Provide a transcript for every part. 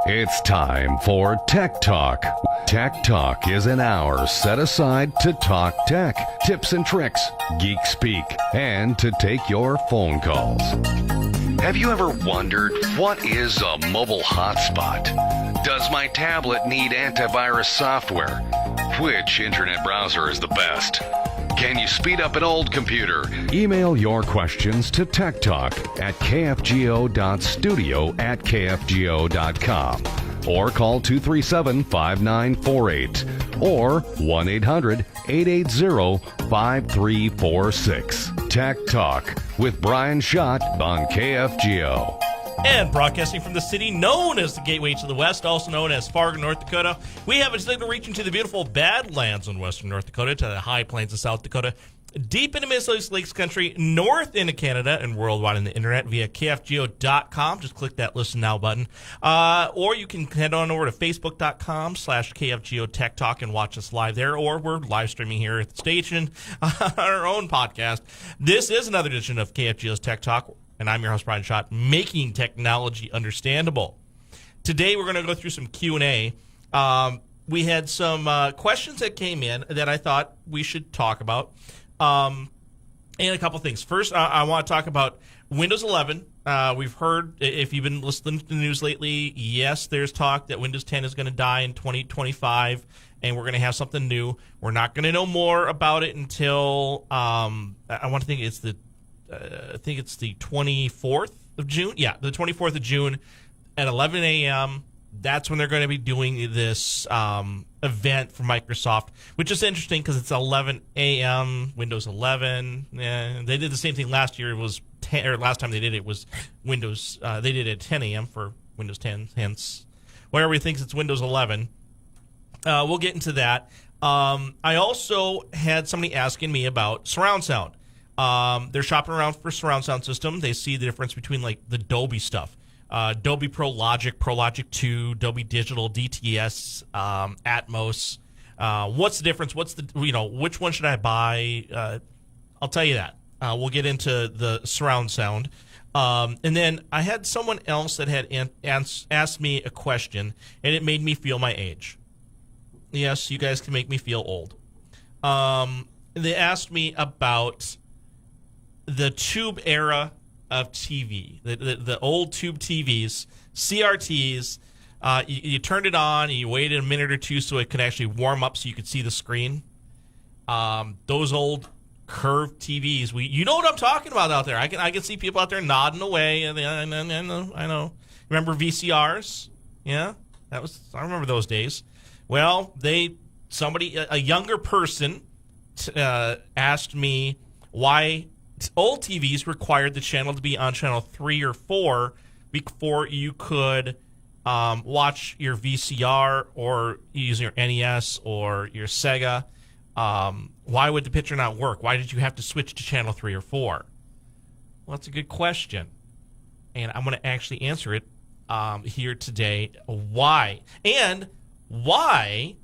It's time for Tech Talk. Tech Talk is an hour set aside to talk tech, tips and tricks, geek speak, and to take your phone calls. Have you ever wondered, what is a mobile hotspot? Does my tablet need antivirus software? Which internet browser is the best? Can you speed up an old computer? Email your questions to techtalk@kfgo.studio@kfgo.com or call 237-5948 or 1-800-880-5346. Tech Talk with Brian Schott on KFGO. And broadcasting from the city known as the Gateway to the West, also known as Fargo, North Dakota, we have a signal reaching to the beautiful Badlands in western North Dakota, to the high plains of South Dakota, deep into Mid-Atlantic Lakes country, north into Canada, and worldwide on the internet via KFGO.com. Just click that Listen Now button. Or you can head on over to Facebook.com/KFGO Tech Talk and watch us live there, or we're live streaming here at the station on our own podcast. This is another edition of KFGO's Tech Talk, and I'm your host, Brian Schott, making technology understandable. Today, we're going to go through some Q&A. We had some questions that came in that I thought we should talk about, and a couple things. First, I want to talk about Windows 11. We've heard, if you've been listening to the news lately, yes, there's talk that Windows 10 is going to die in 2025, and we're going to have something new. We're not going to know more about it until, I want to think it's the 24th of June. Yeah, the 24th of June at 11 a.m. That's when they're going to be doing this event for Microsoft, which is interesting because it's 11 a.m. Windows 11. They did the same thing last year. It was 10, or last time they did it was Windows. They did it at 10 a.m. for Windows 10. Hence, why everybody thinks it's Windows 11. We'll get into that. I also had somebody asking me about surround sound. They're shopping around for surround sound system. They see the difference between like the Dolby stuff, Dolby Pro Logic 2, Dolby Digital, DTS, Atmos. What's the difference? Which one should I buy? I'll tell you that. We'll get into the surround sound. And then I had someone else that had asked me a question, and it made me feel my age. Yes, you guys can make me feel old. They asked me about the tube era of TV, the old tube TVs, CRTs. You turned it on, and you waited a minute or two so it could actually warm up so you could see the screen. Those old curved TVs. You know what I'm talking about out there. I can see people out there nodding away. I know. Remember VCRs? Yeah, I remember those days. Well, a younger person asked me why old TVs required the channel to be on channel 3 or 4 before you could watch your VCR or use your NES or your Sega. Why would the picture not work? Why did you have to switch to channel 3 or 4? Well, that's a good question, and I'm going to actually answer it here today. Why? And why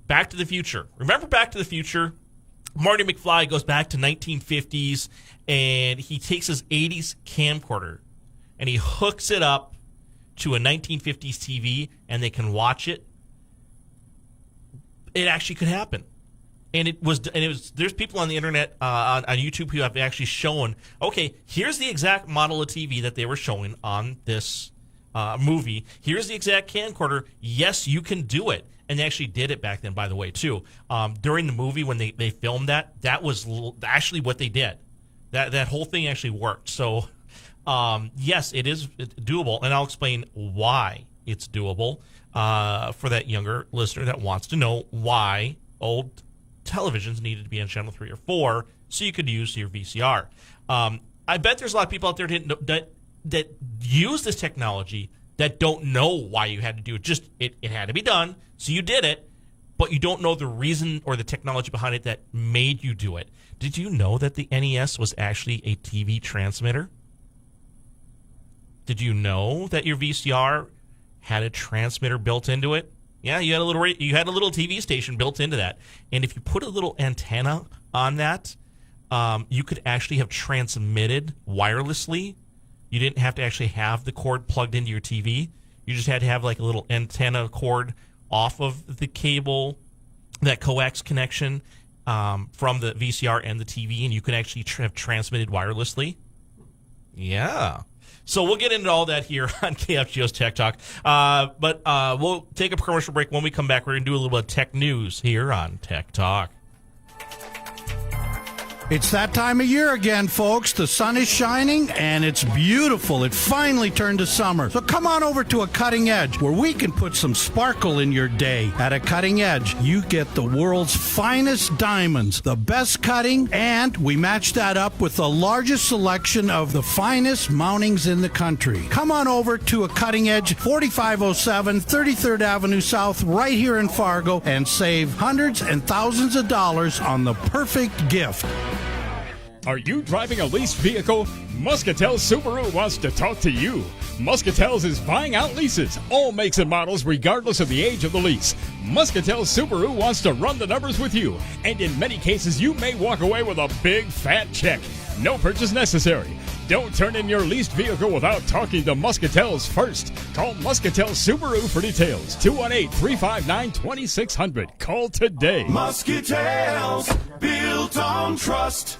Back to the Future. Remember Back to the Future? Marty McFly goes back to 1950s, and he takes his 80s camcorder, and he hooks it up to a 1950s TV, and they can watch it. It actually could happen. And it was. There's people on the internet, on YouTube, who have actually shown, okay, here's the exact model of TV that they were showing on this movie. Here's the exact camcorder. Yes, you can do it. And they actually did it back then, by the way, too. During the movie, when they filmed that was actually what they did. That whole thing actually worked. So, yes, it's doable. And I'll explain why it's doable for that younger listener that wants to know why old televisions needed to be on channel 3 or 4 so you could use your VCR. I bet there's a lot of people out there that use this technology that don't know why you had to do it. Just it had to be done, so you did it, but you don't know the reason or the technology behind it that made you do it. Did you know that the NES was actually a TV transmitter? Did you know that your VCR had a transmitter built into it? Yeah, you had a little TV station built into that, and if you put a little antenna on that, you could actually have transmitted wirelessly. You didn't have to actually have the cord plugged into your TV. You just had to have like a little antenna cord off of the cable, that coax connection from the VCR and the TV, and you can actually have transmitted wirelessly. Yeah. So we'll get into all that here on KFGO's Tech Talk. But we'll take a commercial break. When we come back, we're going to do a little bit of tech news here on Tech Talk. It's that time of year again, folks. The sun is shining, and it's beautiful. It finally turned to summer. So come on over to A Cutting Edge, where we can put some sparkle in your day. At A Cutting Edge, you get the world's finest diamonds, the best cutting, and we match that up with the largest selection of the finest mountings in the country. Come on over to A Cutting Edge, 4507 33rd Avenue South, right here in Fargo, and save hundreds and thousands of dollars on the perfect gift. Are you driving a leased vehicle? Muscatel Subaru wants to talk to you. Muscatel's is buying out leases, all makes and models regardless of the age of the lease. Muscatel Subaru wants to run the numbers with you, and in many cases you may walk away with a big fat check. No purchase necessary. Don't turn in your leased vehicle without talking to Muscatel's first. Call Muscatel Subaru for details. 218-359-2600. Call today. Muscatel's, built on trust.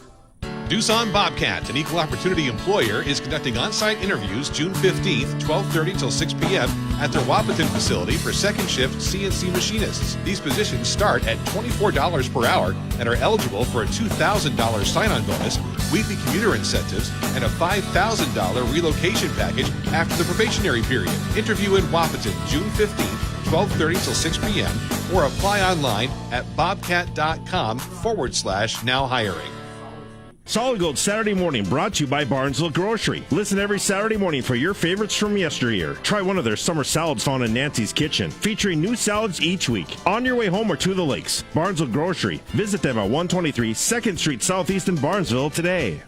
Doosan Bobcat, an equal opportunity employer, is conducting on-site interviews June 15th, 12:30 till 6 p.m. at their Wahpeton facility for second shift CNC machinists. These positions start at $24 per hour and are eligible for a $2,000 sign-on bonus, weekly commuter incentives, and a $5,000 relocation package after the probationary period. Interview in Wahpeton June 15th, 12:30 till 6 p.m. or apply online at bobcat.com/now hiring. Solid Gold Saturday Morning brought to you by Barnesville Grocery. Listen every Saturday morning for your favorites from yesteryear. Try one of their summer salads found in Nancy's Kitchen, featuring new salads each week. On your way home or to the lakes, Barnesville Grocery. Visit them at 123 2nd Street Southeast in Barnesville today.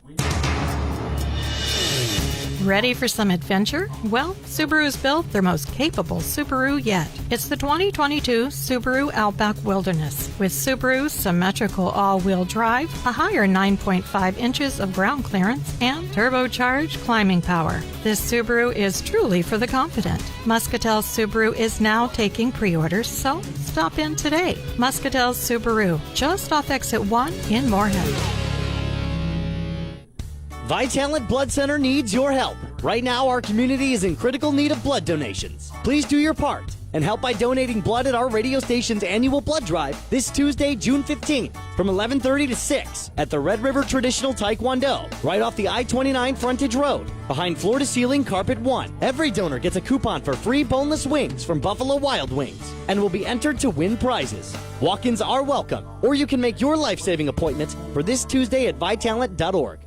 Ready for some adventure? Well, Subaru's built their most capable Subaru yet. It's the 2022 Subaru Outback Wilderness. With Subaru's symmetrical all-wheel drive, a higher 9.5 inches of ground clearance, and turbocharged climbing power. This Subaru is truly for the confident. Muscatel Subaru is now taking pre-orders, so stop in today. Muscatel Subaru, just off Exit 1 in Moorhead. Vitalant Blood Center needs your help. Right now, our community is in critical need of blood donations. Please do your part and help by donating blood at our radio station's annual blood drive this Tuesday, June 15th from 11:30 to 6 at the Red River Traditional Taekwondo, right off the I-29 frontage road, behind Floor to Ceiling Carpet 1. Every donor gets a coupon for free boneless wings from Buffalo Wild Wings and will be entered to win prizes. Walk-ins are welcome, or you can make your life-saving appointment for this Tuesday at vitalant.org.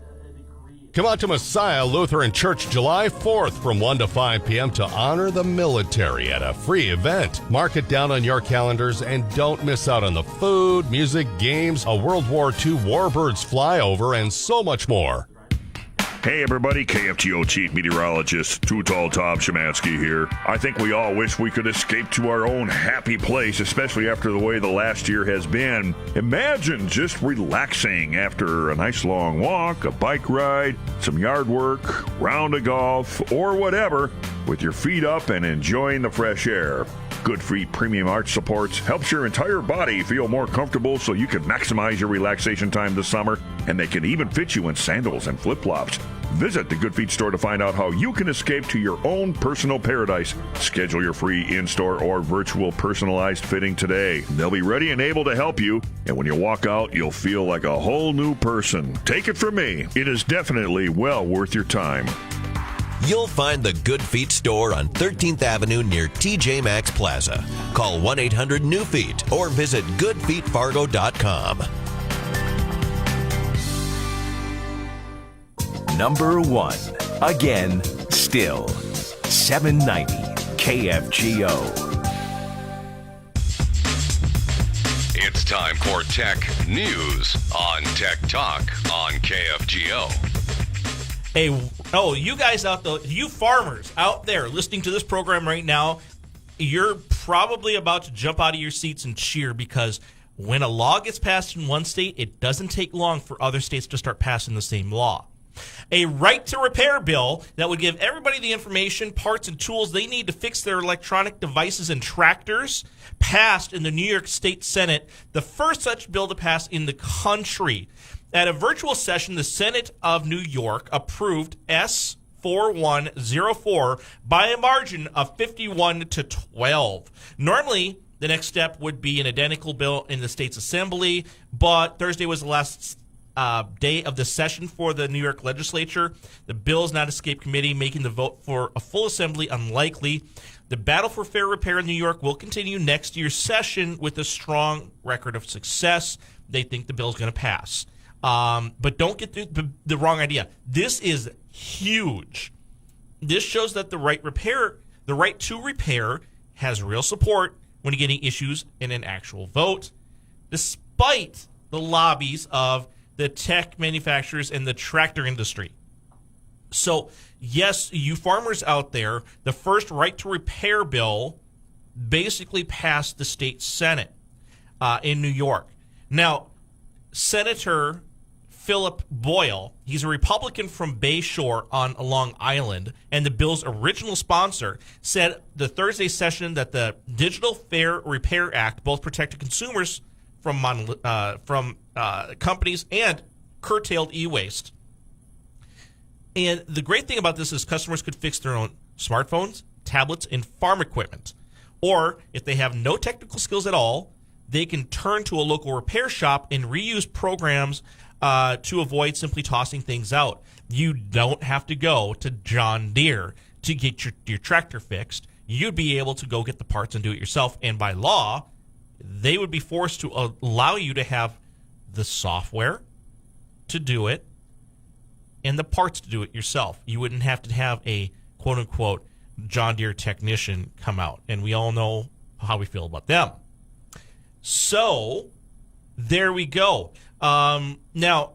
Come out to Messiah Lutheran Church July 4th from 1 to 5 p.m. to honor the military at a free event. Mark it down on your calendars and don't miss out on the food, music, games, a World War II Warbirds flyover, and so much more. Hey everybody, KFGO Chief Meteorologist Too Tall Tom Szymanski here. I think we all wish we could escape to our own happy place, especially after the way the last year has been. Imagine just relaxing after a nice long walk, a bike ride, some yard work, round of golf, or whatever, with your feet up and enjoying the fresh air. Good Feet Premium Arch Supports helps your entire body feel more comfortable so you can maximize your relaxation time this summer, and they can even fit you in sandals and flip-flops. Visit the Good Feet store to find out how you can escape to your own personal paradise. Schedule your free in-store or virtual personalized fitting today. They'll be ready and able to help you, and when you walk out, you'll feel like a whole new person. Take it from me, it is definitely well worth your time. You'll find the Good Feet store on 13th Avenue near TJ Maxx Plaza. Call 1-800-NEW-FEET or visit goodfeetfargo.com. Number 1. Again, still. 790 KFGO. It's time for Tech News on Tech Talk on KFGO. Hey, you guys out there, you farmers out there listening to this program right now, you're probably about to jump out of your seats and cheer, because when a law gets passed in one state, it doesn't take long for other states to start passing the same law. A right to repair bill that would give everybody the information, parts, and tools they need to fix their electronic devices and tractors passed in the New York State Senate, the first such bill to pass in the country. At a virtual session, the Senate of New York approved S 4104 by a margin of 51 to 12. Normally, the next step would be an identical bill in the state's assembly, but Thursday was the last day of the session for the New York legislature. The bill has not escaped committee, making the vote for a full assembly unlikely. The battle for fair repair in New York will continue next year's session with a strong record of success. They think the bill is going to pass. But don't get the wrong idea. This is huge. This shows that the right to repair has real support when you're getting issues in an actual vote, despite the lobbies of the tech manufacturers and the tractor industry. So, yes, you farmers out there, the first right to repair bill basically passed the state Senate in New York. Now, Senator Philip Boyle, he's a Republican from Bayshore on Long Island, and the bill's original sponsor, said the Thursday session that the Digital Fair Repair Act both protected consumers from companies and curtailed e-waste. And the great thing about this is customers could fix their own smartphones, tablets, and farm equipment. Or if they have no technical skills at all, they can turn to a local repair shop and reuse programs to avoid simply tossing things out. You don't have to go to John Deere to get your tractor fixed. You'd be able to go get the parts and do it yourself. And by law, they would be forced to allow you to have the software to do it and the parts to do it yourself. You wouldn't have to have a quote-unquote John Deere technician come out. And we all know how we feel about them. So, there we go. Now,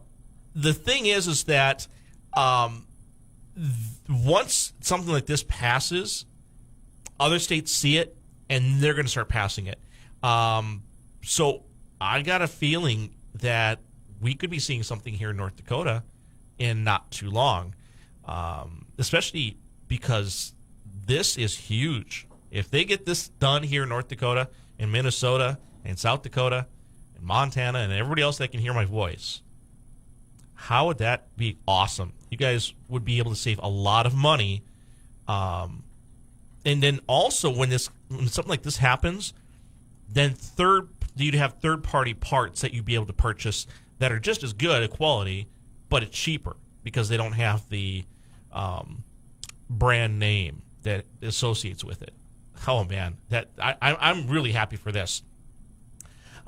the thing is that once something like this passes, other states see it, and they're going to start passing it. So I got a feeling that we could be seeing something here in North Dakota in not too long, especially because this is huge. If they get this done here in North Dakota, in Minnesota, and South Dakota, and Montana, and everybody else that can hear my voice, how would that be awesome? You guys would be able to save a lot of money. And then also when something like this happens, then you'd have third-party parts that you'd be able to purchase that are just as good a quality, but it's cheaper because they don't have the brand name that associates with it. Oh man, I'm really happy for this.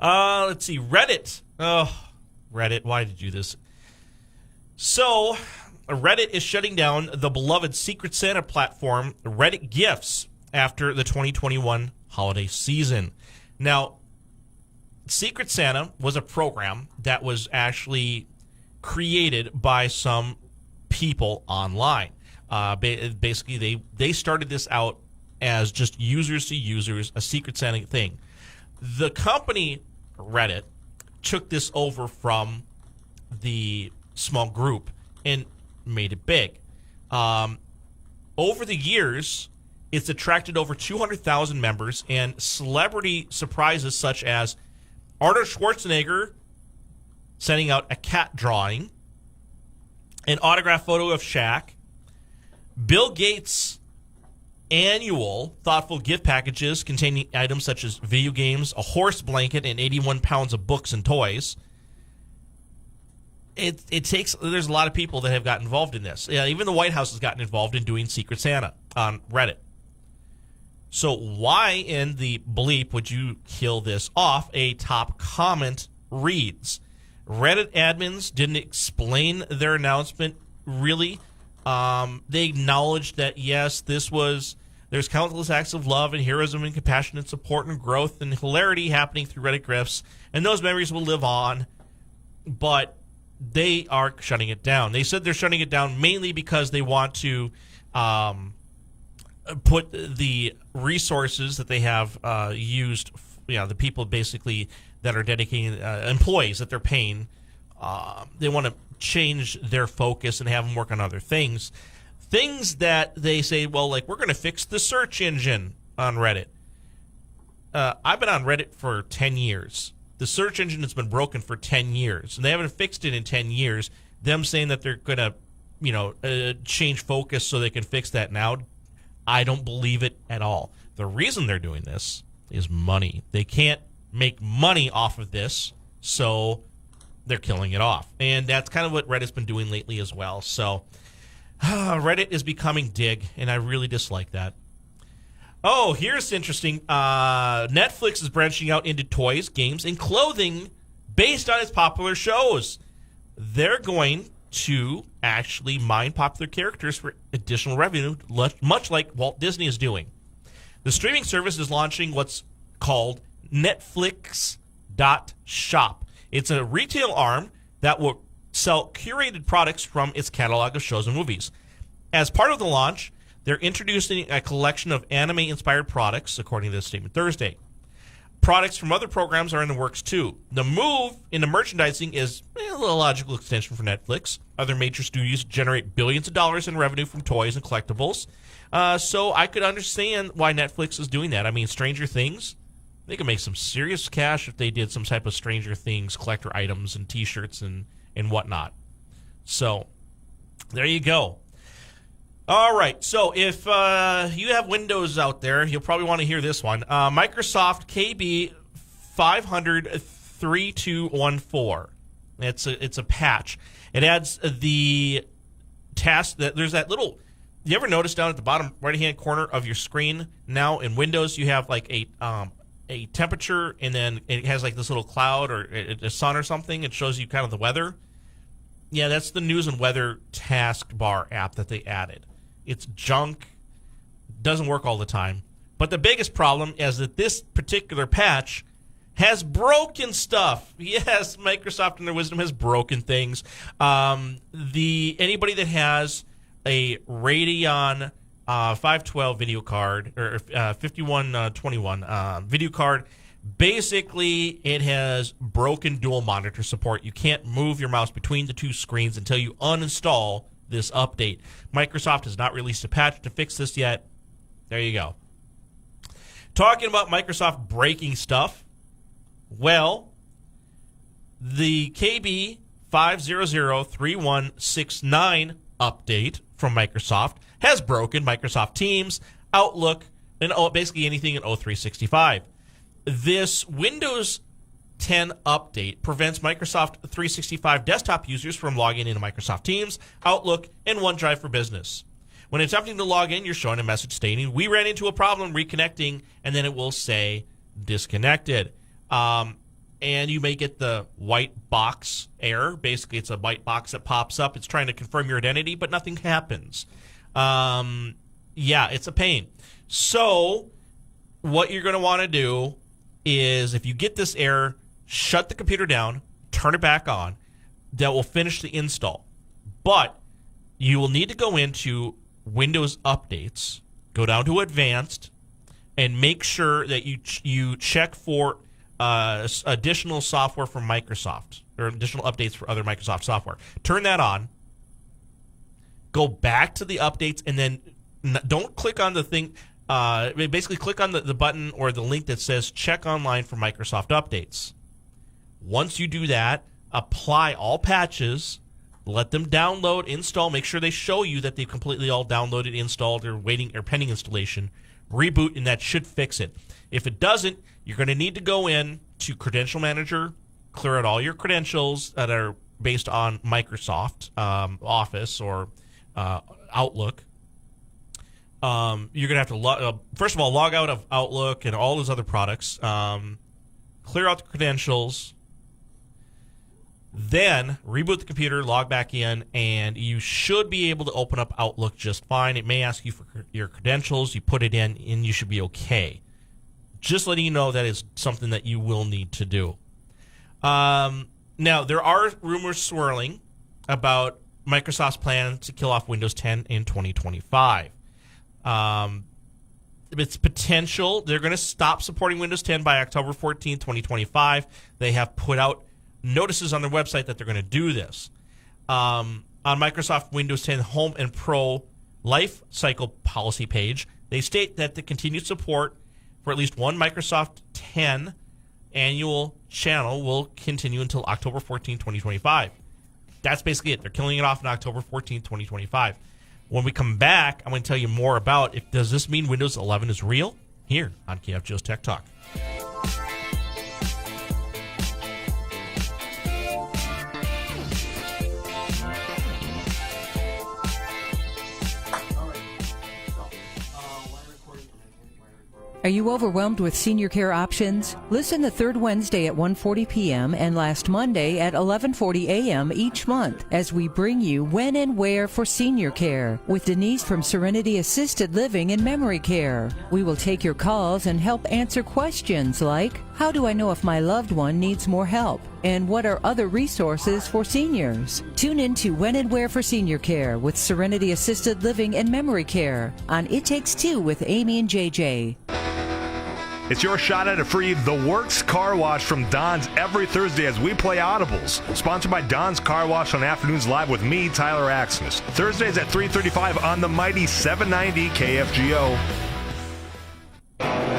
Let's see, Reddit. Oh, Reddit, why did you do this? So, Reddit is shutting down the beloved Secret Santa platform, Reddit Gifts, after the 2021 holiday season. Now, Secret Santa was a program that was actually created by some people online. Basically, they started this out as just users to users, a Secret Santa thing. The company Reddit took this over from the small group and made it big. Over the years, it's attracted over 200,000 members, and celebrity surprises such as Arnold Schwarzenegger sending out a cat drawing, an autographed photo of Shaq, Bill Gates' annual thoughtful gift packages containing items such as video games, a horse blanket, and 81 pounds of books and toys. There's a lot of people that have gotten involved in this. Yeah, even the White House has gotten involved in doing Secret Santa on Reddit. So why in the bleep would you kill this off? A top comment reads, Reddit admins didn't explain their announcement really. They acknowledged that, yes, there's countless acts of love and heroism and compassion and support and growth and hilarity happening through Reddit Grifts, and those memories will live on, but they are shutting it down. They said they're shutting it down mainly because they want to put the resources that they have used, the people basically that are dedicating employees that they're paying, they want to change their focus and have them work on other things. Things that they say, well, like, we're going to fix the search engine on Reddit. I've been on Reddit for 10 years. The search engine has been broken for 10 years, and they haven't fixed it in 10 years. Them saying that they're going to, change focus so they can fix that now, I don't believe it at all. The reason they're doing this is money. They can't make money off of this, so they're killing it off. And that's kind of what Reddit's been doing lately as well. So Reddit is becoming Dig, and I really dislike that. Oh, here's interesting. Netflix is branching out into toys, games, and clothing based on its popular shows. They're going to actually mine popular characters for additional revenue, much like Walt Disney is doing. The streaming service is launching what's called Netflix.shop. It's a retail arm that will sell curated products from its catalog of shows and movies. As part of the launch, they're introducing a collection of anime-inspired products, according to this statement Thursday. Products from other programs are in the works, too. The move into merchandising is a logical extension for Netflix. Other major studios generate billions of dollars in revenue from toys and collectibles. So I could understand why Netflix is doing that. I mean, Stranger Things, they could make some serious cash if they did some type of Stranger Things collector items and T-shirts and whatnot. So there you go. All right, so if you have Windows out there, you'll probably want to hear this one. Microsoft KB 500-3214. It's a patch. It adds the task that there's that little. You ever notice down at the bottom right-hand corner of your screen now in Windows you have like a temperature, and then it has like this little cloud or a sun or something. It shows you kind of the weather. Yeah, that's the news and weather taskbar app that they added. It's junk, doesn't work all the time. But the biggest problem is that this particular patch has broken stuff. Yes, Microsoft in their wisdom has broken things. Anybody that has a Radeon 512 video card or 5121 video card, basically it has broken dual monitor support. You can't move your mouse between the two screens until you uninstall this update. Microsoft has not released a patch to fix this yet. There you go. Talking about Microsoft breaking stuff, well, the KB 5003169 update from Microsoft has broken Microsoft Teams, Outlook, and basically anything in O365. This Windows 10 update prevents Microsoft 365 desktop users from logging into Microsoft Teams, Outlook, and OneDrive for Business. When attempting to log in, you're shown a message stating, "We ran into a problem reconnecting," and then it will say disconnected. And you may get the white box error. Basically, it's a white box that pops up. It's trying to confirm your identity, but nothing happens. Yeah, it's a pain. So what you're going to want to do is, if you get this error, shut the computer down, turn it back on. That will finish the install. But you will need to go into Windows Updates, go down to Advanced, and make sure that you check for additional software from Microsoft or additional updates for other Microsoft software. Turn that on. Go back to the updates, and then don't click on the thing. Basically, click on the button or the link that says check online for Microsoft updates. Once you do that, apply all patches, let them download, install, make sure they show you that they've completely all downloaded, installed, or waiting or pending installation. Reboot, and that should fix it. If it doesn't, you're going to need to go in to Credential Manager, clear out all your credentials that are based on Microsoft Office or Outlook. You're going to have to, first of all, log out of Outlook and all those other products. Clear out the credentials. Then reboot the computer, log back in, and you should be able to open up Outlook just fine. It may ask you for your credentials. You put it in, and you should be okay. Just letting you know that is something that you will need to do. Now, there are rumors swirling about Microsoft's plan to kill off Windows 10 in 2025. It's potential. They're going to stop supporting Windows 10 by October 14, 2025. They have put out notices on their website that they're going to do this. on Microsoft Windows 10 Home and Pro Life Cycle Policy page, they state that the continued support for at least one Microsoft 10 annual channel will continue until October 14, 2025. That's basically it. They're killing it off on October 14, 2025. When we come back, I'm going to tell you more about does this mean Windows 11 is real? Here on KFGO's Tech Talk. Are you overwhelmed with senior care options? Listen the third Wednesday at 1:40 p.m. and last Monday at 11:40 a.m. each month as we bring you When and Where for Senior Care with Denise from Serenity Assisted Living and Memory Care. We will take your calls and help answer questions like, how do I know if my loved one needs more help? And what are other resources for seniors? Tune in to When and Where for Senior Care with Serenity Assisted Living and Memory Care on It Takes Two with Amy and JJ. It's your shot at a free The Works Car Wash from Don's every Thursday as we play Audibles. Sponsored by Don's Car Wash on Afternoons Live with me, Tyler Axmus. Thursdays at 3:35 on the mighty 790 KFGO.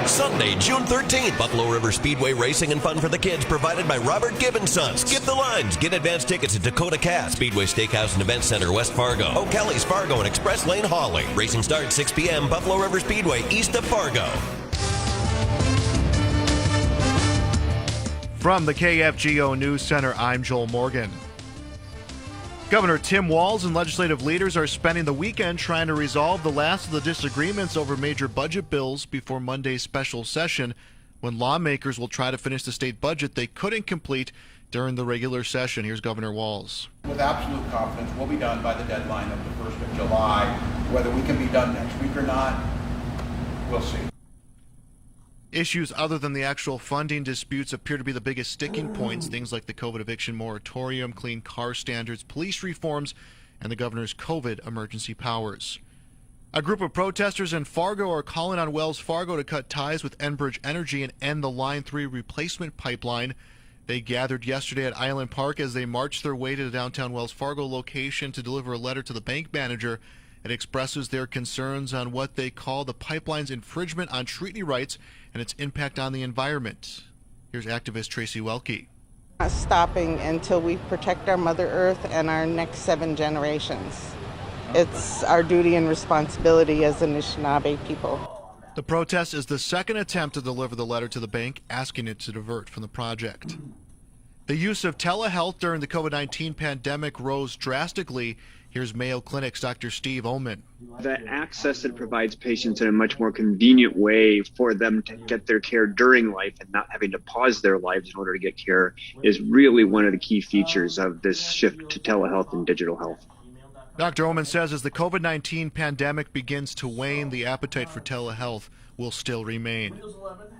Sunday, June 13th, Buffalo River Speedway Racing and Fun for the Kids, provided by Robert Gibbons Sons. Skip the lines. Get advance tickets at Dakota Cast, Speedway Steakhouse and Event Center, West Fargo, O'Kelly's Fargo, and Express Lane, Hawley. Racing starts 6 p.m., Buffalo River Speedway, east of Fargo. From the KFGO News Center, I'm Joel Morgan. Governor Tim Walz and legislative leaders are spending the weekend trying to resolve the last of the disagreements over major budget bills before Monday's special session, when lawmakers will try to finish the state budget they couldn't complete during the regular session. Here's Governor Walz. With absolute confidence, we'll be done by the deadline of the 1st of July. Whether we can be done next week or not, we'll see. Issues other than the actual funding disputes appear to be the biggest sticking points, things like the COVID eviction moratorium, clean car standards, police reforms, and the governor's COVID emergency powers. A group of protesters in Fargo are calling on Wells Fargo to cut ties with Enbridge Energy and end the Line 3 replacement pipeline. They gathered yesterday at Island Park as they marched their way to the downtown Wells Fargo location to deliver a letter to the bank manager. It expresses their concerns on what they call the pipeline's infringement on treaty rights and its impact on the environment. Here's activist Tracy Welke. Not stopping until we protect our Mother Earth and our next 7 generations. It's our duty and responsibility as Anishinaabe people. The protest is the second attempt to deliver the letter to the bank, asking it to divert from the project. The use of telehealth during the COVID-19 pandemic rose drastically. Here's Mayo Clinic's Dr. Steve Ullman. The access it provides patients in a much more convenient way for them to get their care during life and not having to pause their lives in order to get care is really one of the key features of this shift to telehealth and digital health. Dr. Ullman says as the COVID-19 pandemic begins to wane, the appetite for telehealth will still remain.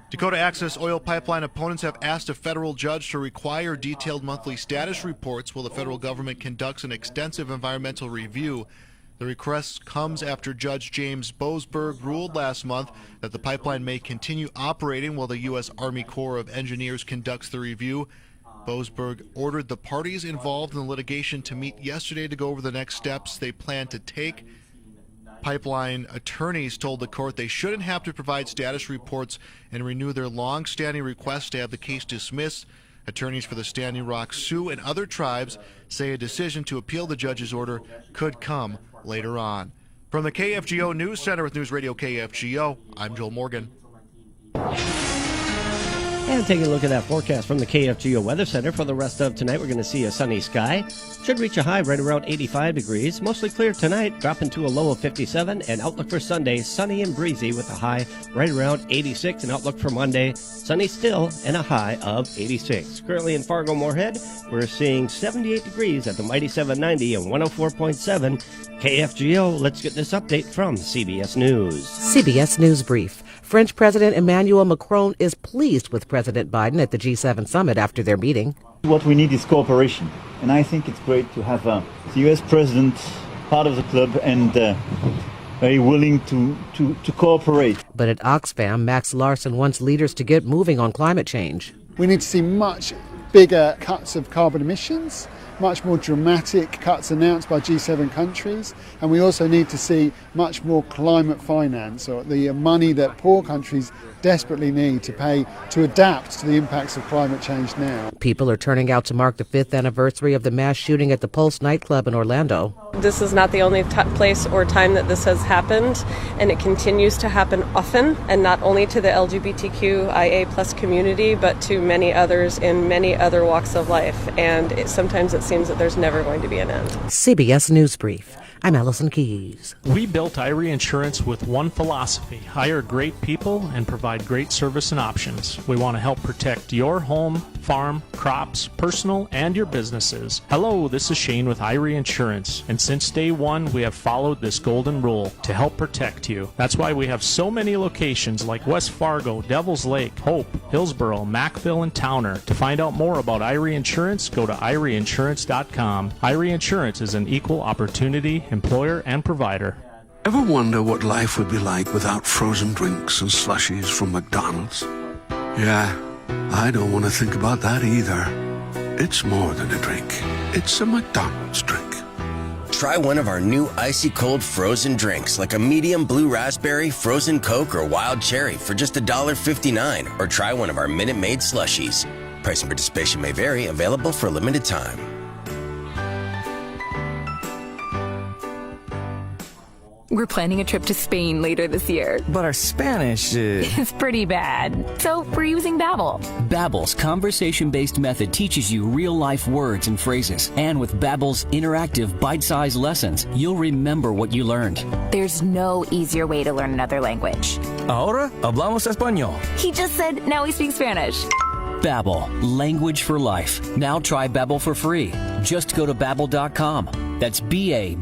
Dakota Access Oil Pipeline opponents have asked a federal judge to require detailed monthly status reports while the federal government conducts an extensive environmental review. The request comes after Judge James Boasberg ruled last month that the pipeline may continue operating while the U.S. Army Corps of Engineers conducts the review. Boasberg ordered the parties involved in the litigation to meet yesterday to go over the next steps they plan to take. Pipeline attorneys told the court they shouldn't have to provide status reports and renew their long-standing request to have the case dismissed. Attorneys for the Standing Rock Sioux and other tribes say a decision to appeal the judge's order could come later on. From the KFGO News Center with News Radio KFGO, I'm Joel Morgan. And taking a look at that forecast from the KFGO Weather Center for the rest of tonight, we're going to see a sunny sky. Should reach a high right around 85 degrees. Mostly clear tonight, dropping to a low of 57. And outlook for Sunday, sunny and breezy with a high right around 86. And outlook for Monday, sunny still and a high of 86. Currently in Fargo-Moorhead, we're seeing 78 degrees at the mighty 790 and 104.7 KFGO. Let's get this update from CBS News. CBS News Brief. French President Emmanuel Macron is pleased with President Biden at the G7 summit after their meeting. What we need is cooperation, and I think it's great to have the U.S. president part of the club and very willing to cooperate. But at Oxfam, Max Larson wants leaders to get moving on climate change. We need to see much bigger cuts of carbon emissions, much more dramatic cuts announced by G7 countries, and we also need to see much more climate finance, or the money that poor countries desperately need to pay to adapt to the impacts of climate change now. People are turning out to mark the 5th anniversary of the mass shooting at the Pulse nightclub in Orlando. This is not the only place or time that this has happened, and it continues to happen often, and not only to the LGBTQIA plus community, but to many others in many other walks of life. And sometimes it seems that there's never going to be an end. CBS News Brief. I'm Allison Keyes. We built Irie Insurance with one philosophy: hire great people and provide great service and options. We want to help protect your home, farm, crops, personal, and your businesses. Hello, this is Shane with Irie Insurance, and since day one, we have followed this golden rule to help protect you. That's why we have so many locations like West Fargo, Devils Lake, Hope, Hillsboro, Mackville, and Towner. To find out more about Irie Insurance, go to IrieInsurance.com. Irie Insurance is an equal opportunity employer and provider. Ever wonder what life would be like without frozen drinks and slushies from McDonald's? Yeah, I don't want to think about that either. It's more than a drink. It's a McDonald's drink. Try one of our new icy cold frozen drinks, like a medium blue raspberry, frozen Coke, or wild cherry for just $1.59. Or try one of our Minute Maid slushies. Price and participation may vary. Available for a limited time. We're planning a trip to Spain later this year. But our Spanish is pretty bad. So we're using Babbel. Babbel's conversation-based method teaches you real-life words and phrases. And with Babbel's interactive, bite-sized lessons, you'll remember what you learned. There's no easier way to learn another language. Ahora hablamos español. He just said now he speaks Spanish. Babbel, language for life. Now try Babbel for free. Just go to Babbel.com. That's Babbel.com.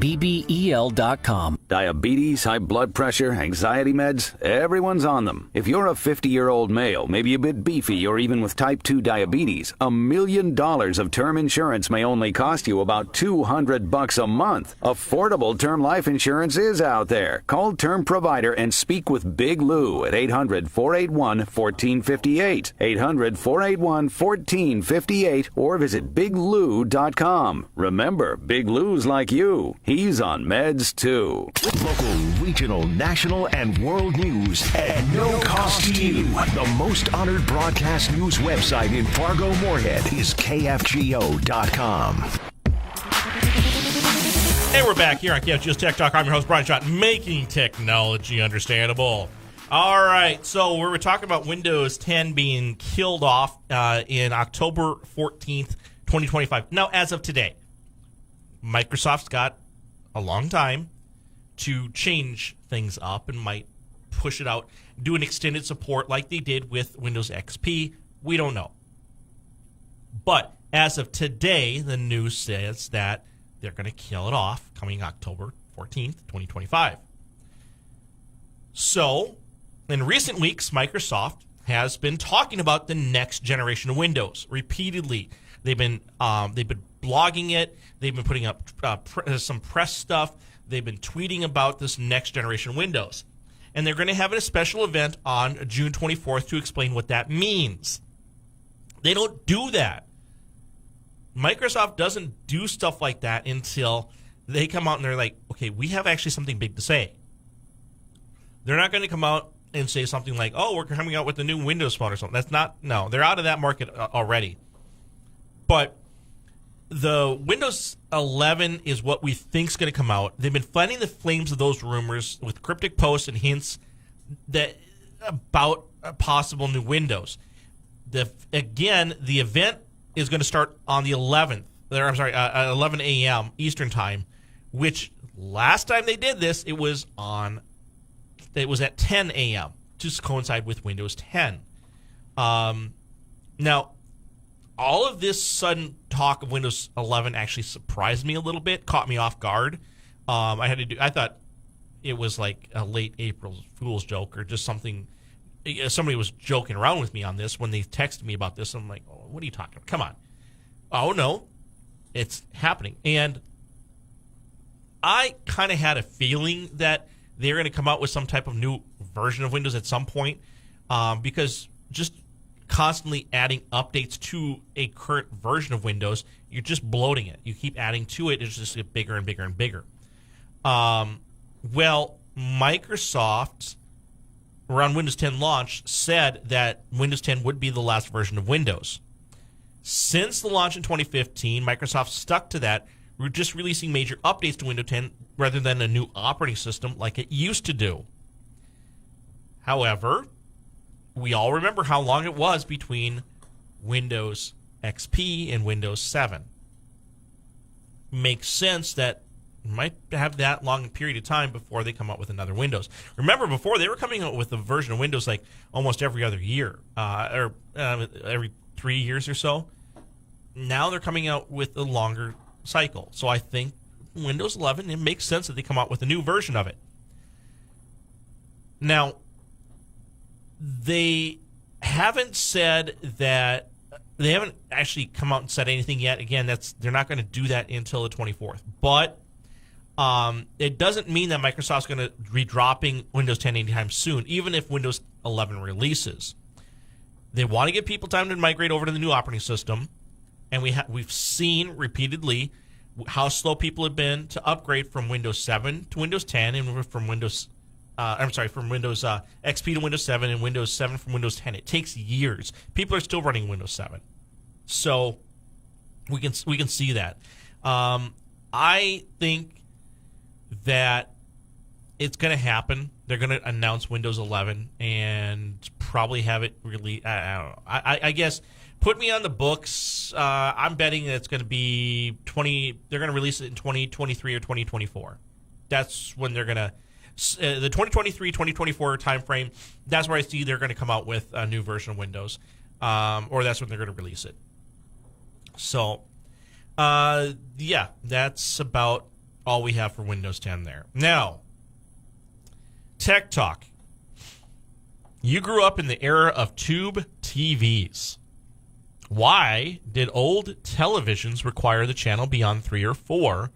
Diabetes, high blood pressure, anxiety meds, everyone's on them. If you're a 50-year-old male, maybe a bit beefy, or even with type 2 diabetes, $1 million of term insurance may only cost you about $200 a month. Affordable term life insurance is out there. Call Term Provider and speak with Big Lou at 800-481-1458. 800-481-1458 or visit biglou.com. Remember, Big Lou's like you. He's on meds too. Local, regional, national, and world news at no cost to you. The most honored broadcast news website in Fargo-Moorhead is KFGO.com. Hey, we're back here on KFGO's Tech Talk. I'm your host, Brian Schott, making technology understandable. All right, so we were talking about Windows 10 being killed off in October 14th, 2025. Now, as of today, Microsoft's got a long time to change things up and might push it out, do an extended support like they did with Windows XP. We don't know. But as of today, the news says that they're going to kill it off coming October 14th, 2025. So, in recent weeks, Microsoft has been talking about the next generation of Windows repeatedly. They've been blogging it. They've been putting up some press stuff. They've been tweeting about this next generation Windows. And they're going to have a special event on June 24th to explain what that means. They don't do that. Microsoft doesn't do stuff like that until they come out and they're like, okay, we have actually something big to say. They're not going to come out and say something like, oh, we're coming out with a new Windows Phone or something. That's not, no, they're out of that market already. But the Windows 11 is what we think is going to come out. They've been fanning the flames of those rumors with cryptic posts and hints that about a possible new Windows. Again, the event is going to start on the 11th. I'm sorry, 11 a.m. Eastern Time, which last time they did this, it was at 10 a.m. to coincide with Windows 10. Now, all of this sudden talk of Windows 11 actually surprised me a little bit, caught me off guard. I thought it was like a late April Fool's joke or just something. Somebody was joking around with me on this when they texted me about this. I'm like, oh, what are you talking about? Come on. Oh, no, it's happening. And I kind of had a feeling that they're going to come out with some type of new version of Windows at some point because just a constantly adding updates to a current version of Windows, you're just bloating it. You keep adding to it, it's just get bigger and bigger and bigger. Well, Microsoft, around Windows 10 launch, said that Windows 10 would be the last version of Windows. Since the launch in 2015, Microsoft stuck to that. We're just releasing major updates to Windows 10 rather than a new operating system like it used to do. However, we all remember how long it was between Windows XP and Windows 7. Makes sense that you might have that long period of time before they come out with another Windows. Remember, before they were coming out with a version of Windows like almost every other year, or every 3 years or so. Now they're coming out with a longer cycle. So I think Windows 11, it makes sense that they come out with a new version of it. Now, they haven't said that, they haven't actually come out and said anything yet. Again, they're not going to do that until the 24th. But it doesn't mean that Microsoft's going to be dropping Windows 10 anytime soon, even if Windows 11 releases. They want to give people time to migrate over to the new operating system, and we've seen repeatedly how slow people have been to upgrade from Windows 7 to Windows 10, and from Windows XP to Windows 7, and Windows 7 from Windows 10. It takes years. People are still running Windows 7, so we can see that. I think that it's going to happen. They're going to announce Windows 11 and probably have it really. I don't know. I guess put me on the books. I'm betting that it's going to be 20. They're going to release it in 2023 or 2024. That's when they're going to. The 2023-2024 timeframe, that's where I see they're going to come out with a new version of Windows, or that's when they're going to release it. So, yeah, that's about all we have for Windows 10 there. Now, Tech Talk. You grew up in the era of tube TVs. Why did old televisions require the channel be on 3 or 4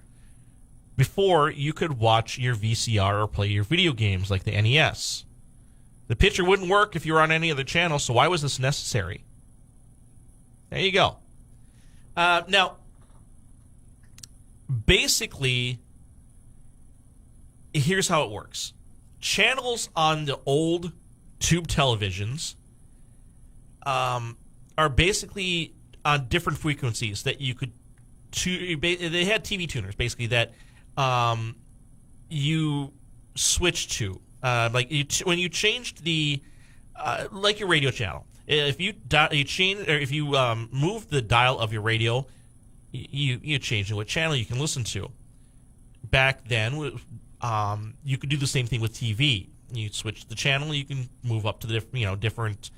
before you could watch your VCR or play your video games like the NES? The picture wouldn't work if you were on any other channel, so why was this necessary? There you go. Now, basically, here's how it works. Channels on the old tube televisions are basically on different frequencies that you could... They had TV tuners, basically, that you switch to, when you changed the like your radio channel. If you change, or if you move the dial of your radio, you change to what channel you can listen to. Back then, you could do the same thing with TV. You switch the channel, you can move up to the different.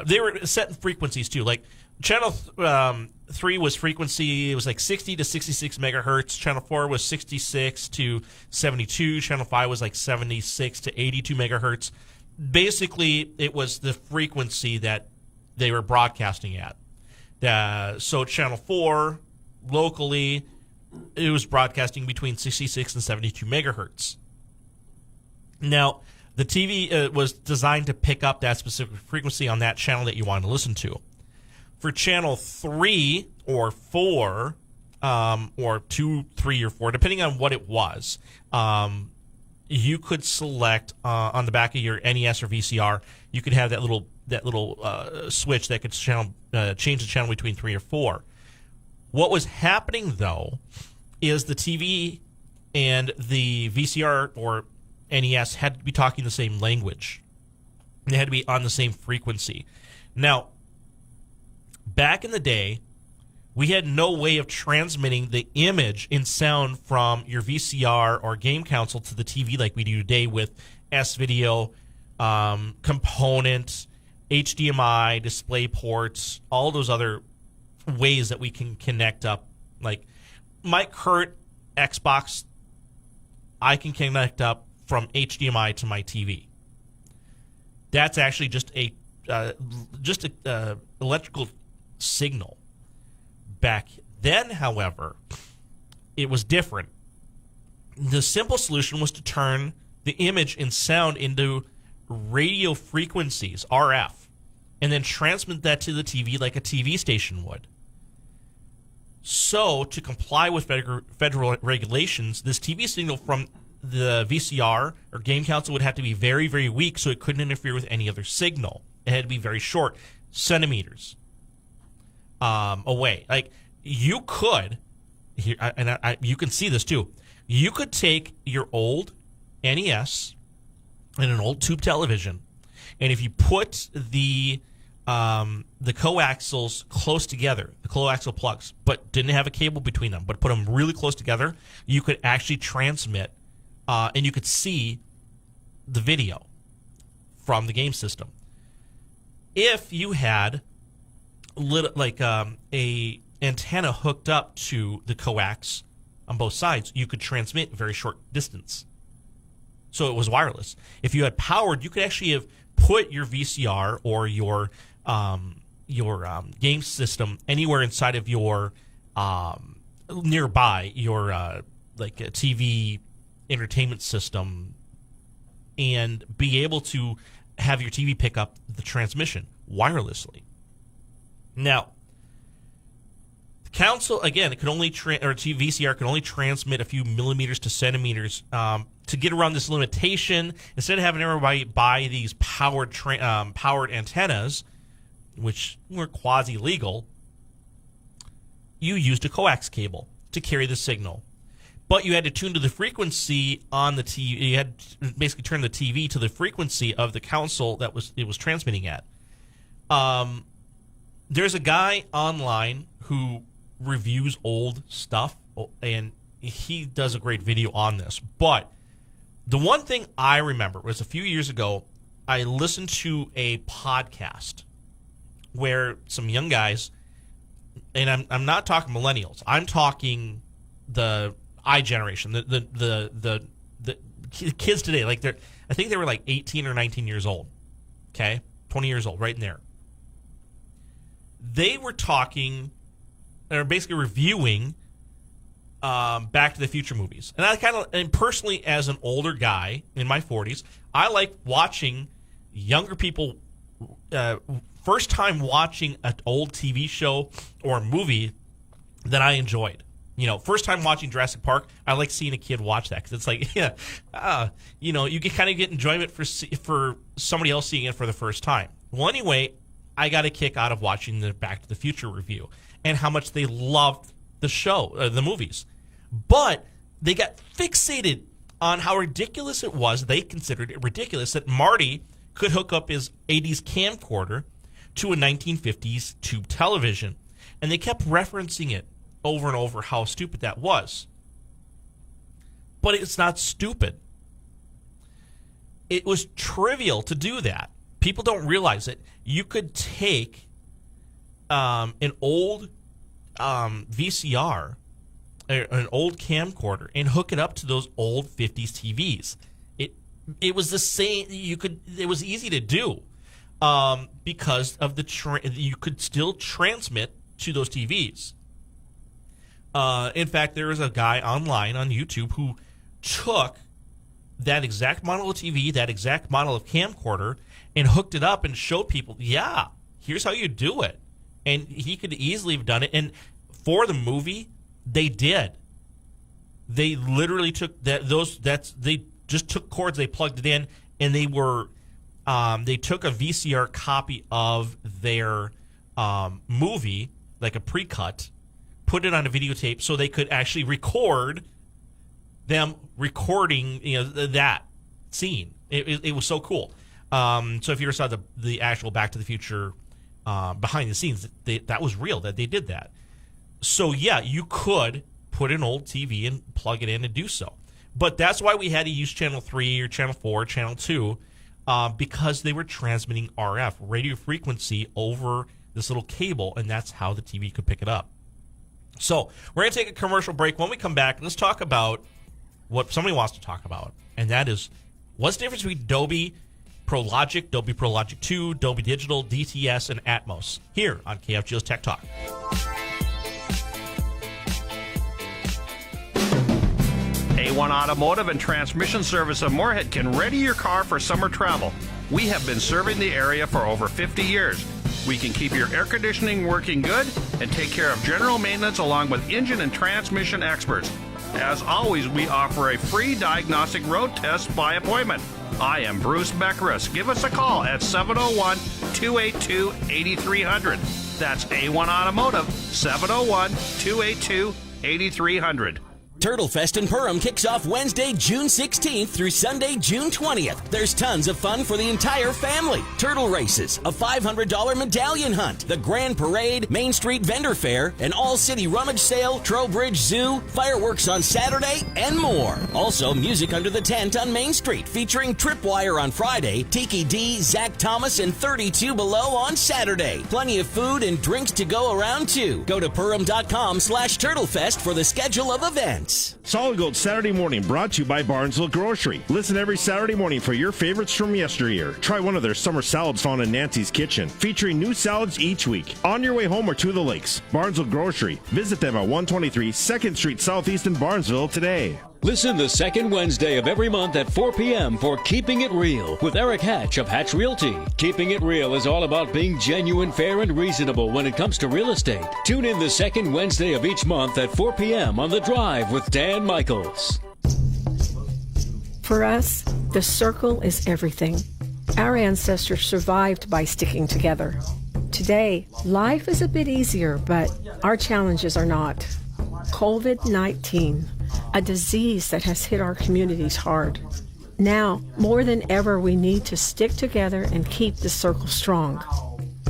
They were setting frequencies too, like. Channel 3 was frequency, it was like 60 to 66 megahertz. Channel 4 was 66 to 72. Channel 5 was like 76 to 82 megahertz. Basically, it was the frequency that they were broadcasting at. So Channel 4, locally, it was broadcasting between 66 and 72 megahertz. Now, the TV was designed to pick up that specific frequency on that channel that you wanted to listen to. For Channel 3 or 4, or 2, 3, or 4, depending on what it was, you could select on the back of your NES or VCR, you could have that little switch that could change the channel between 3 or 4. What was happening, though, is the TV and the VCR or NES had to be talking the same language. They had to be on the same frequency. Now, back in the day, we had no way of transmitting the image in sound from your VCR or game console to the TV like we do today with S-Video, component, HDMI, display ports, all those other ways that we can connect up. Like my current Xbox, I can connect up from HDMI to my TV. That's actually just a electrical signal. Back then, however, it was different. The simple solution was to turn the image and sound into radio frequencies, RF. and then transmit that to the TV like a TV station would. So, to comply with federal regulations, this TV signal from the VCR or game console would have to be very, very weak so it couldn't interfere with any other signal. It had to be very short, centimeters away. Like, you could, here, and you can see this too, you could take your old NES and an old tube television, and if you put the coaxials close together, the coaxial plugs, but didn't have a cable between them, but put them really close together, you could actually transmit, and you could see the video from the game system. If you had a antenna hooked up to the coax on both sides, you could transmit very short distance. So it was wireless. If you had powered, you could actually have put your VCR or your game system anywhere inside of your nearby, your like a TV entertainment system, and be able to have your TV pick up the transmission wirelessly. Now, the console, again, it could only VCR can only transmit a few millimeters to centimeters. To get around this limitation, instead of having everybody buy these powered antennas, which were quasi-legal, you used a coax cable to carry the signal. But you had to tune to the frequency on the TV. You had to basically turn the TV to the frequency of the console that it was transmitting at. There's a guy online who reviews old stuff, and he does a great video on this. But the one thing I remember was a few years ago, I listened to a podcast where some young guys, and I'm not talking millennials, I'm talking the I generation, the kids today, like I think they were like 18 or 19 years old, okay, 20 years old, right in there. They were talking, or basically reviewing Back to the Future movies. And personally, as an older guy in my 40s, I like watching younger people, first time watching an old TV show or for that I enjoyed. You know, first time watching Jurassic Park, I like seeing a kid watch that because it's like, you can kind of get enjoyment for somebody else seeing it for the first time. Well, anyway, I got a kick out of watching the Back to the Future review and how much they loved the show, the movies. But they got fixated on how ridiculous it was. They considered it ridiculous that Marty could hook up his 80s camcorder to a 1950s tube television. And they kept referencing it over and over how stupid that was. But it's not stupid. It was trivial to do that. People don't realize it. You could take an old VCR, an old camcorder, and hook it up to those old 50s TVs. It was the same. It was easy to do because of you could still transmit to those TVs. In fact, there is a guy online on YouTube who took that exact model of TV, that exact model of camcorder, and hooked it up and showed people, yeah, here's how you do it. And he could easily have done it. And for the movie, they did. They literally took they just took cords, they plugged it in, and they took a VCR copy of their movie, like a pre-cut, put it on a videotape so they could actually record them recording, that scene. It was so cool. So if you ever saw the actual Back to the Future behind the scenes, that was real, that they did that. So yeah, you could put an old TV and plug it in and do so. But that's why we had to use Channel 3 or Channel 4 or Channel 2 because they were transmitting RF, radio frequency, over this little cable, and that's how the TV could pick it up. So we're going to take a commercial break. When we come back, let's talk about what somebody wants to talk about, and that is what's the difference between Dolby Pro Logic, Dolby Pro Logic 2, Dolby Digital, DTS, and Atmos here on KFGO's Tech Talk. A1 Automotive and Transmission Service of Moorhead can ready your car for summer travel. We have been serving the area for over 50 years. We can keep your air conditioning working good and take care of general maintenance along with engine and transmission experts. As always, we offer a free diagnostic road test by appointment. I am Bruce Beckeris. Give us a call at 701-282-8300. That's A1 Automotive, 701-282-8300. Turtle Fest in Perham kicks off Wednesday, June 16th through Sunday, June 20th. There's tons of fun for the entire family. Turtle races, a $500 medallion hunt, the Grand Parade, Main Street Vendor Fair, an all-city rummage sale, Trowbridge Zoo, fireworks on Saturday, and more. Also, music under the tent on Main Street featuring Tripwire on Friday, Tiki D, Zach Thomas, and 32 Below on Saturday. Plenty of food and drinks to go around, too. Go to Perham.com/TurtleFest for the schedule of events. Solid Gold Saturday Morning brought to you by Barnesville Grocery. Listen every Saturday morning for your favorites from yesteryear. Try one of their summer salads found in Nancy's Kitchen, featuring new salads each week. On your way home or to the lakes, Barnesville Grocery. Visit them at 123 2nd Street Southeast in Barnesville today. Listen the second Wednesday of every month at 4 p.m. for Keeping It Real with Eric Hatch of Hatch Realty. Keeping It Real is all about being genuine, fair, and reasonable when it comes to real estate. Tune in the second Wednesday of each month at 4 p.m. on The Drive with Dan Michaels. For us, the circle is everything. Our ancestors survived by sticking together. Today, life is a bit easier, but our challenges are not. COVID-19. A disease that has hit our communities hard. Now, more than ever, we need to stick together and keep the circle strong.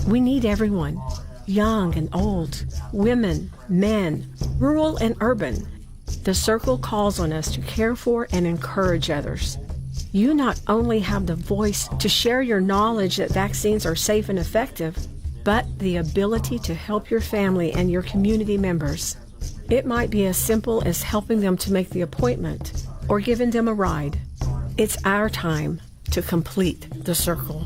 We need everyone, young and old, women, men, rural and urban. The circle calls on us to care for and encourage others. You not only have the voice to share your knowledge that vaccines are safe and effective, but the ability to help your family and your community members. It might be as simple as helping them to make the appointment or giving them a ride. It's our time to complete the circle.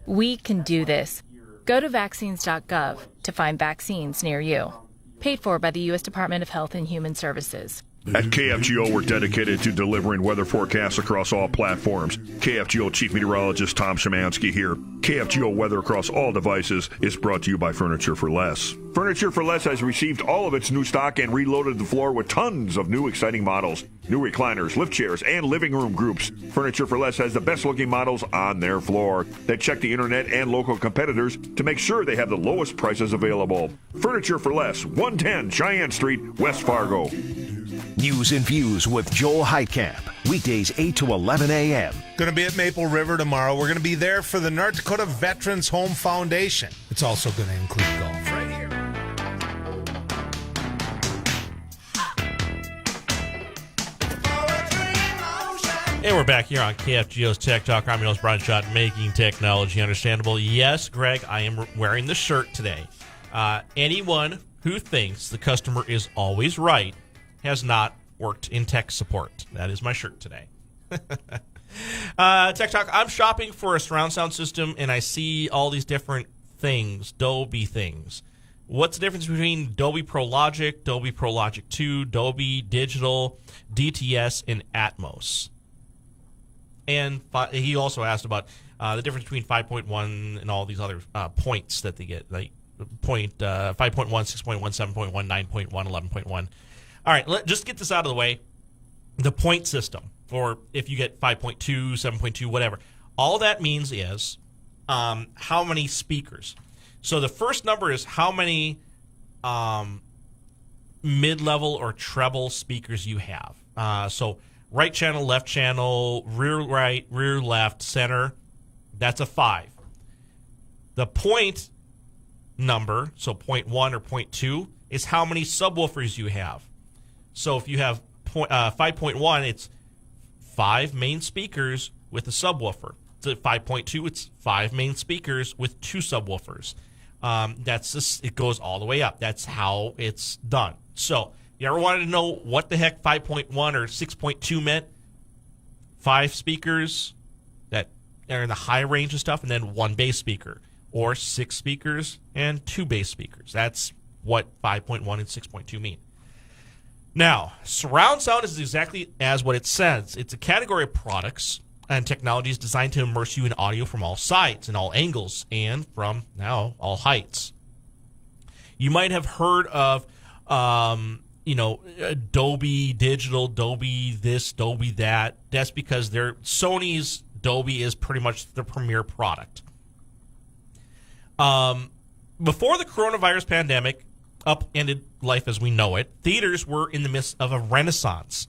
We can do this. Go to vaccines.gov to find vaccines near you. Paid for by the U.S. Department of Health and Human Services. At KFGO, we're dedicated to delivering weather forecasts across all platforms. KFGO Chief Meteorologist Tom Szymanski here. KFGO weather across all devices is brought to you by Furniture for Less. Furniture for Less has received all of its new stock and reloaded the floor with tons of new exciting models. New recliners, lift chairs, and living room groups. Furniture for Less has the best looking models on their floor. They check the internet and local competitors to make sure they have the lowest prices available. Furniture for Less, 110 Cheyenne Street, West Fargo. News and Views with Joel Heitkamp. Weekdays 8 to 11 a.m. Going to be at Maple River tomorrow. We're going to be there for the North Dakota Veterans Home Foundation. It's also going to include golf right here. And we're back here on KFGO's Tech Talk. I'm your host, Brian Schott, making technology understandable. Yes, Greg, I am wearing the shirt today. Anyone who thinks the customer is always right has not worked in tech support. That is my shirt today. Tech Talk, I'm shopping for a surround sound system, and I see all these different things, Dolby things. What's the difference between Dolby Pro Logic, Dolby Pro Logic 2, Dolby Digital, DTS, and Atmos? And he also asked about the difference between 5.1 and all these other points that they get, like point 5.1, 6.1, 7.1, 9.1, 11.1. All right, just get this out of the way. The point system, or if you get 5.2, 7.2, whatever, all that means is how many speakers. So the first number is how many mid-level or treble speakers you have. So right channel, left channel, rear right, rear left, center, that's a 5. The point number, so 0.1 or 0.2, is how many subwoofers you have. So if you have 5.1, it's 5 main speakers with a subwoofer. So at 5.2, it's 5 main speakers with 2 subwoofers. That's just, it goes all the way up. That's how it's done. So you ever wanted to know what the heck 5.1 or 6.2 meant? 5 speakers that are in the high range of stuff, and then 1 bass speaker, or 6 speakers and 2 bass speakers. That's what 5.1 and 6.2 mean. Now, surround sound is exactly as what it says. It's a category of products and technology is designed to immerse you in audio from all sides and all angles and from now all heights. You might have heard of, Dolby Digital, Dolby this, Dolby that. That's because Sony's Dolby is pretty much the premier product. Before the coronavirus pandemic upended life as we know it, theaters were in the midst of a renaissance.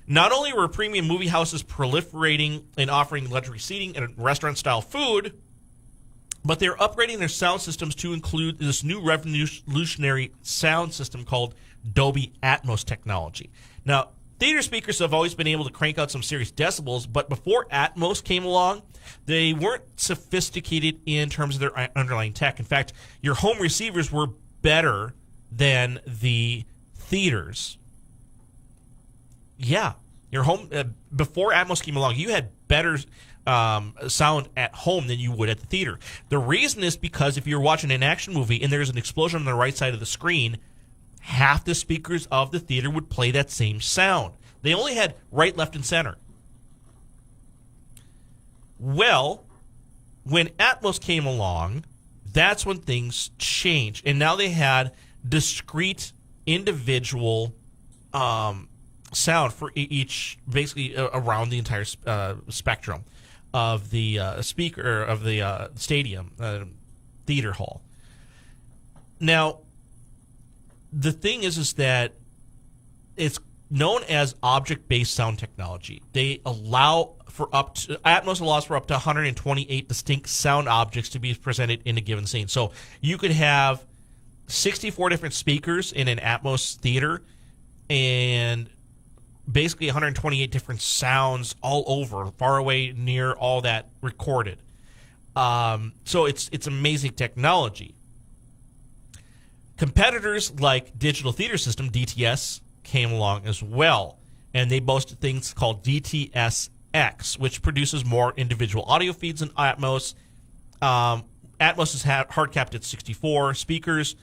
Not only were premium movie houses proliferating and offering luxury seating and restaurant-style food, but they're upgrading their sound systems to include this new revolutionary sound system called Dolby Atmos technology. Now, theater speakers have always been able to crank out some serious decibels, but before Atmos came along, they weren't sophisticated in terms of their underlying tech. In fact, your home receivers were better than the theaters. Yeah, your home before Atmos came along, you had better sound at home than you would at the theater. The reason is because if you're watching an action movie and there's an explosion on the right side of the screen, half the speakers of the theater would play that same sound. They only had right, left, and center. Well, when Atmos came along, that's when things changed. And now they had discrete individual sound for each, basically around the entire spectrum of the speaker of the stadium theater hall. Now, the thing is that it's known as object-based sound technology. They allow for Atmos allows for up to 128 distinct sound objects to be presented in a given scene. So you could have 64 different speakers in an Atmos theater and basically 128 different sounds all over, far away, near, all that recorded. So it's amazing technology. Competitors like Digital Theater System, DTS, came along as well, and they boasted things called DTS-X, which produces more individual audio feeds than Atmos. Atmos is hard capped at 64 speakers,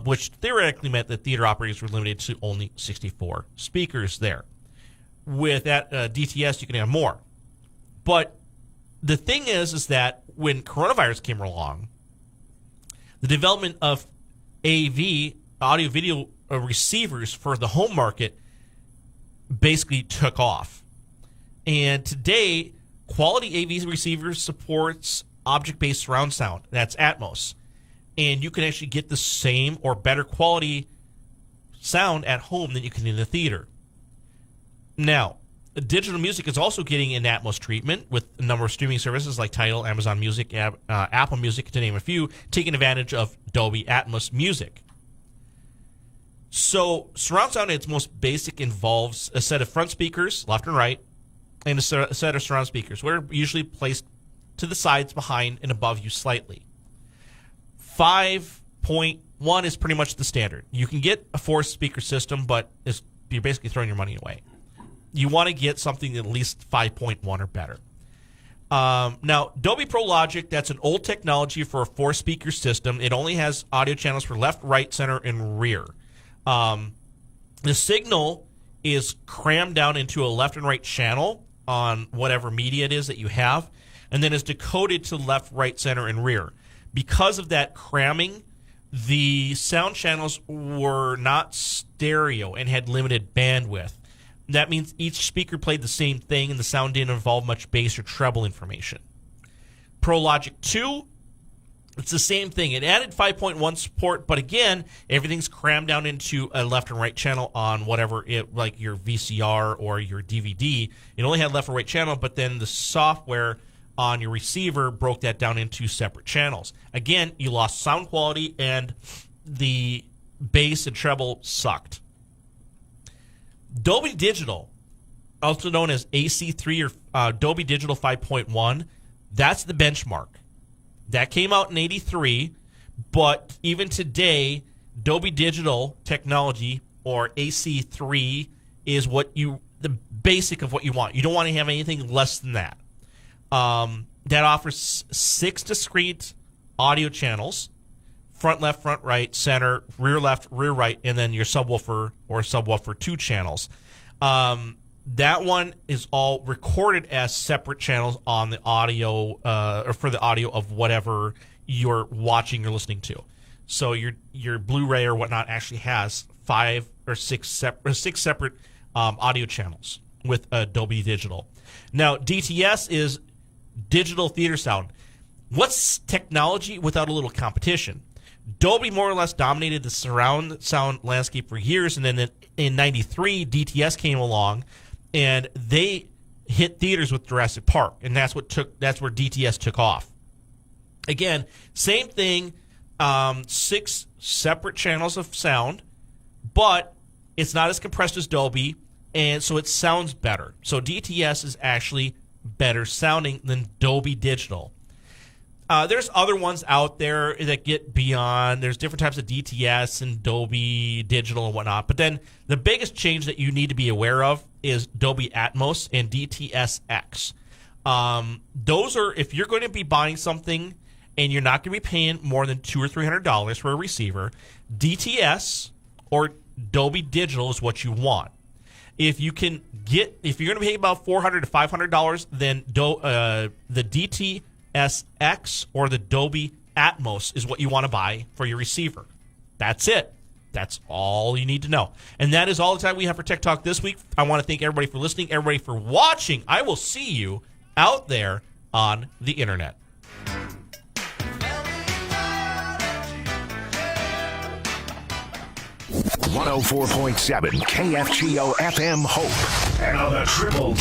which theoretically meant that theater operators were limited to only 64 speakers there. With that DTS, you can have more. But the thing is that when coronavirus came along, the development of AV, audio-video receivers for the home market basically took off. And today, quality AV receivers supports object-based surround sound. That's Atmos. And you can actually get the same or better quality sound at home than you can in the theater. Now, digital music is also getting an Atmos treatment with a number of streaming services like Tidal, Amazon Music, Apple Music, to name a few, taking advantage of Dolby Atmos music. So, surround sound at its most basic involves a set of front speakers, left and right, and a set of surround speakers, where usually placed to the sides, behind, and above you slightly. 5.1 is pretty much the standard. You can get a 4-speaker system, but you're basically throwing your money away. You want to get something at least 5.1 or better. Now, Dolby Pro Logic, that's an old technology for a 4-speaker system. It only has audio channels for left, right, center, and rear. The signal is crammed down into a left and right channel on whatever media it is that you have, and then is decoded to left, right, center, and rear. Because of that cramming, the sound channels were not stereo and had limited bandwidth. That means each speaker played the same thing, and the sound didn't involve much bass or treble information. Pro Logic 2, it's the same thing. It added 5.1 support, but again, everything's crammed down into a left and right channel on whatever like your VCR or your DVD. It only had left and right channel, but then the software on your receiver broke that down into separate channels. Again, you lost sound quality, and the bass and treble sucked. Dolby Digital, also known as AC3 or Dolby Digital 5.1, that's the benchmark. That came out in 83, but even today, Dolby Digital technology, or AC3, is the basic of what you want. You don't want to have anything less than that. That offers 6 discrete audio channels: front left, front right, center, rear left, rear right, and then your subwoofer or subwoofer 2 channels. that one is all recorded as separate channels on the audio, or for the audio of whatever you're watching or listening to. So your Blu-ray or whatnot actually has 5 or 6 separate audio channels with Dolby Digital. Now, DTS is digital theater sound. What's technology without a little competition? Dolby more or less dominated the surround sound landscape for years, and then in '93, DTS came along, and they hit theaters with Jurassic Park, and that's where DTS took off. Again, same thing, 6 separate channels of sound, but it's not as compressed as Dolby, and so it sounds better. So DTS is actually better sounding than Dolby Digital. There's other ones out there that get beyond. There's different types of DTS and Dolby Digital and whatnot. But then the biggest change that you need to be aware of is Dolby Atmos and DTS-X. Those are, if you're going to be buying something and you're not going to be paying more than $200 or $300 for a receiver, DTS or Dolby Digital is what you want. If you're going to pay about $400 to $500, then the DTS-X or the Dolby Atmos is what you want to buy for your receiver. That's it. That's all you need to know. And that is all the time we have for Tech Talk this week. I want to thank everybody for listening, everybody for watching. I will see you out there on the internet. 104.7 KFGO FM Hope. And on the triple